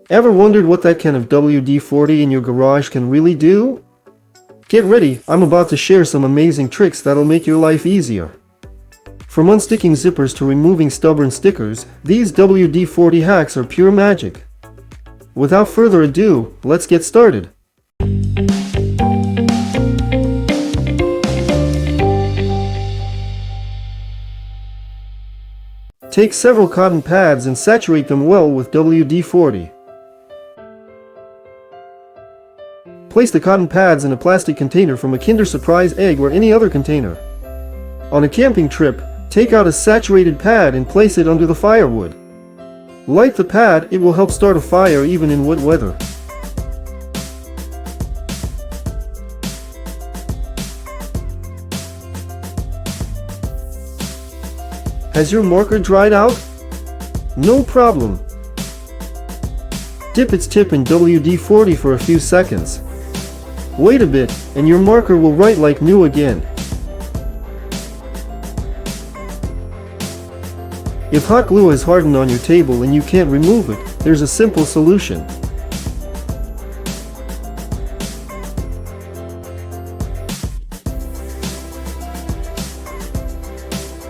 Ever wondered what that can of WD-40 in your garage can really do? Get ready, I'm about to share some amazing tricks that'll make your life easier. From unsticking zippers to removing stubborn stickers, these WD-40 hacks are pure magic. Without further ado, let's get started. Take several cotton pads and saturate them well with WD-40. Place the cotton pads in a plastic container from a Kinder Surprise egg or any other container. On a camping trip, take out a saturated pad and place it under the firewood. Light the pad, it will help start a fire even in wet weather. Has your marker dried out? No problem. Dip its tip in WD-40 for a few seconds. Wait a bit, and your marker will write like new again. If hot glue has hardened on your table and you can't remove it, there's a simple solution.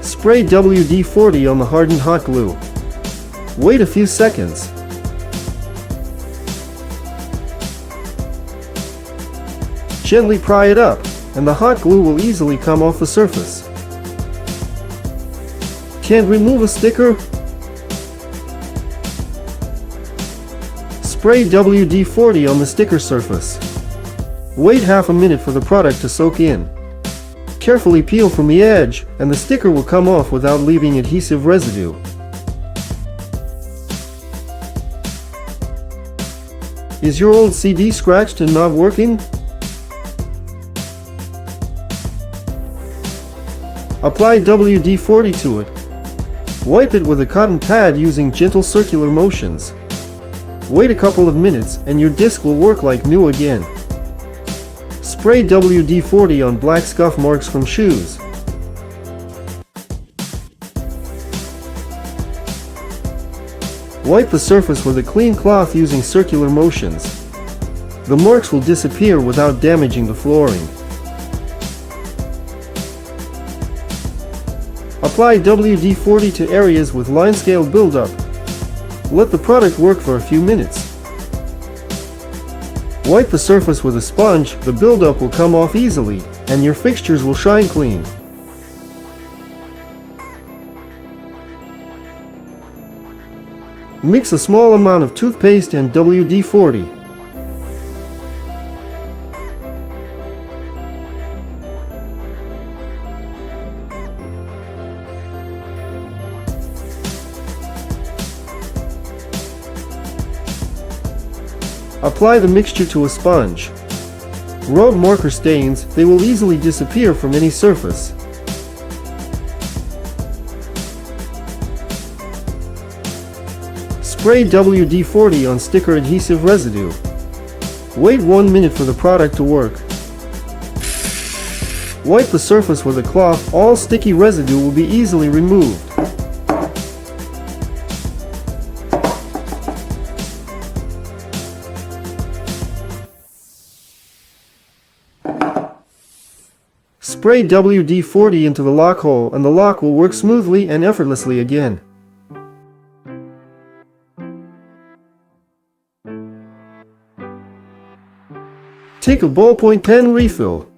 Spray WD-40 on the hardened hot glue. Wait a few seconds. Gently pry it up, and the hot glue will easily come off the surface. Can't remove a sticker? Spray WD-40 on the sticker surface. Wait half a minute for the product to soak in. Carefully peel from the edge, and the sticker will come off without leaving adhesive residue. Is your old CD scratched and not working? Apply WD-40 to it. Wipe it with a cotton pad using gentle circular motions. Wait a couple of minutes and your disc will work like new again. Spray WD-40 on black scuff marks from shoes. Wipe the surface with a clean cloth using circular motions. The marks will disappear without damaging the flooring. Apply WD-40 to areas with limescale buildup. Let the product work for a few minutes. Wipe the surface with a sponge, the buildup will come off easily, and your fixtures will shine clean. Mix a small amount of toothpaste and WD-40. Apply the mixture to a sponge. Rub marker stains, they will easily disappear from any surface. Spray WD-40 on sticker adhesive residue. Wait 1 minute for the product to work. Wipe the surface with a cloth, all sticky residue will be easily removed. Spray WD-40 into the lock hole and the lock will work smoothly and effortlessly again. Take a ballpoint pen refill.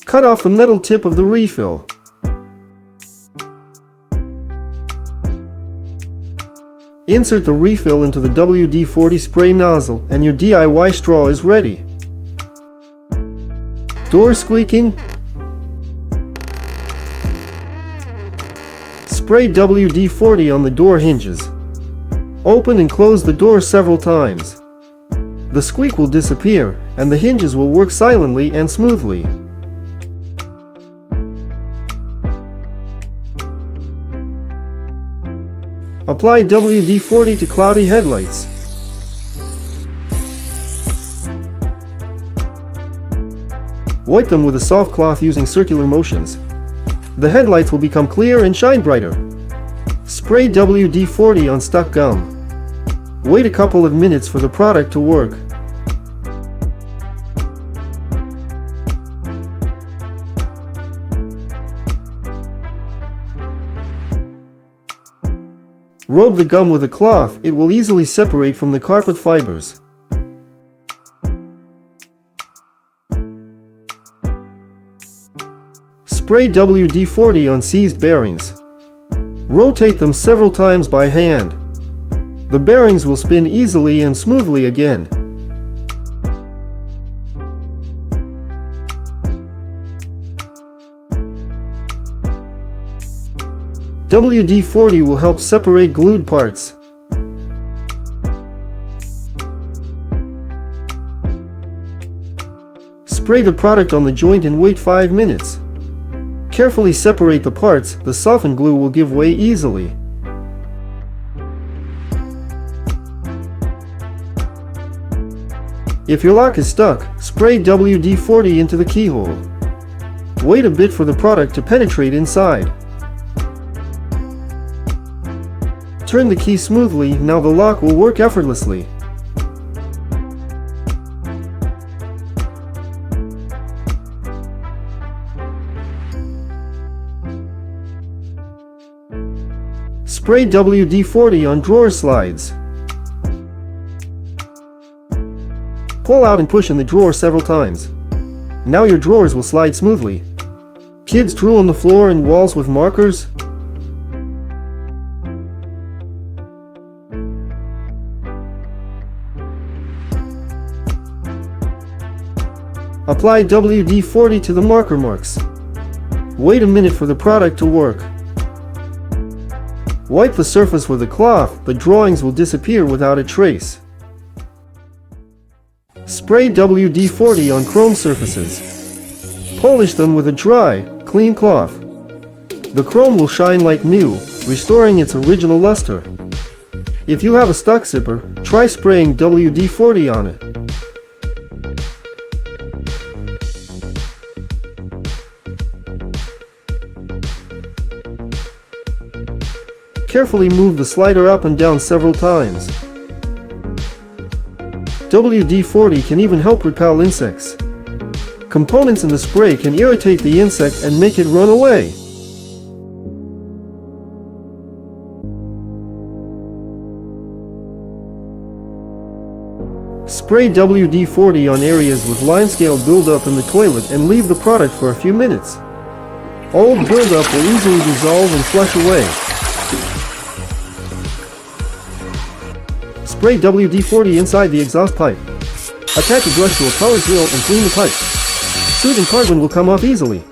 Cut off the metal tip of the refill. Insert the refill into the WD-40 spray nozzle and your DIY straw is ready. Door squeaking? Spray WD-40 on the door hinges. Open and close the door several times. The squeak will disappear and the hinges will work silently and smoothly. Apply WD-40 to cloudy headlights. Wipe them with a soft cloth using circular motions. The headlights will become clear and shine brighter. Spray WD-40 on stuck gum. Wait a couple of minutes for the product to work. Rub the gum with a cloth, it will easily separate from the carpet fibers. Spray WD-40 on seized bearings. Rotate them several times by hand. The bearings will spin easily and smoothly again. WD-40 will help separate glued parts. Spray the product on the joint and wait 5 minutes. Carefully separate the parts, the softened glue will give way easily. If your lock is stuck, spray WD-40 into the keyhole. Wait a bit for the product to penetrate inside. Turn the key smoothly, now the lock will work effortlessly. Spray WD-40 on drawer slides. Pull out and push in the drawer several times. Now your drawers will slide smoothly. Kids drool on the floor and walls with markers. Apply WD-40 to the marker marks. Wait a minute for the product to work. Wipe the surface with a cloth, the drawings will disappear without a trace. Spray WD-40 on chrome surfaces. Polish them with a dry, clean cloth. The chrome will shine like new, restoring its original luster. If you have a stuck zipper, try spraying WD-40 on it. Carefully move the slider up and down several times. WD-40 can even help repel insects. Components in the spray can irritate the insect and make it run away. Spray WD-40 on areas with limescale buildup in the toilet and leave the product for a few minutes. Old buildup will easily dissolve and flush away. Spray WD-40 inside the exhaust pipe. Attach a brush to a power drill and clean the pipe. Soot and carbon will come off easily.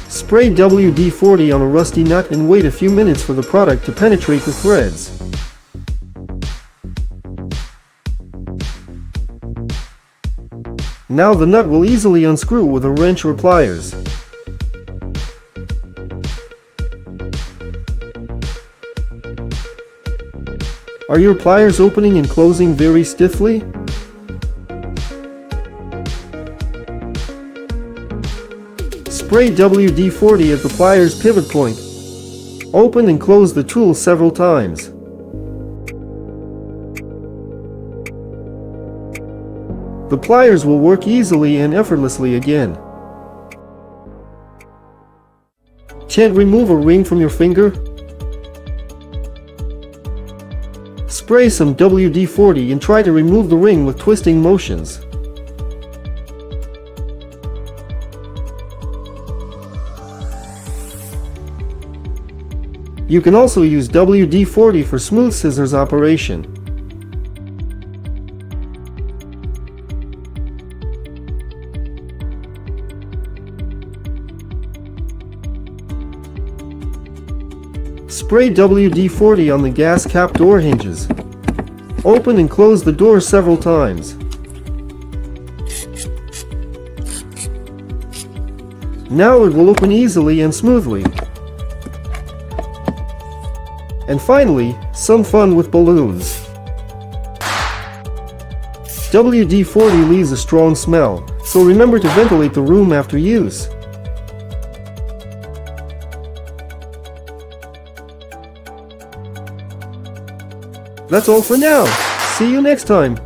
Spray WD-40 on a rusty nut and wait a few minutes for the product to penetrate the threads. Now the nut will easily unscrew with a wrench or pliers. Are your pliers opening and closing very stiffly? Spray WD-40 at the pliers pivot point. Open and close the tool several times. The pliers will work easily and effortlessly again. Can't remove a ring from your finger? Spray some WD-40 and try to remove the ring with twisting motions. You can also use WD-40 for smooth scissors operation. Spray WD-40 on the gas cap door hinges. Open and close the door several times. Now it will open easily and smoothly. And finally, some fun with balloons. WD-40 leaves a strong smell, 'Smell, 'So remember to ventilate the room after use. Spray WD-40 on the gas cap door hinges. Open and close the door several times. Now it will open easily and smoothly. And finally, some fun with balloons. WD-40 leaves a strong smell, so remember to ventilate the room after use. 'Spray WD-40 on the gas cap door hinges. Open and close the door several times. Now it will open easily and smoothly. That's all for now. See you next time.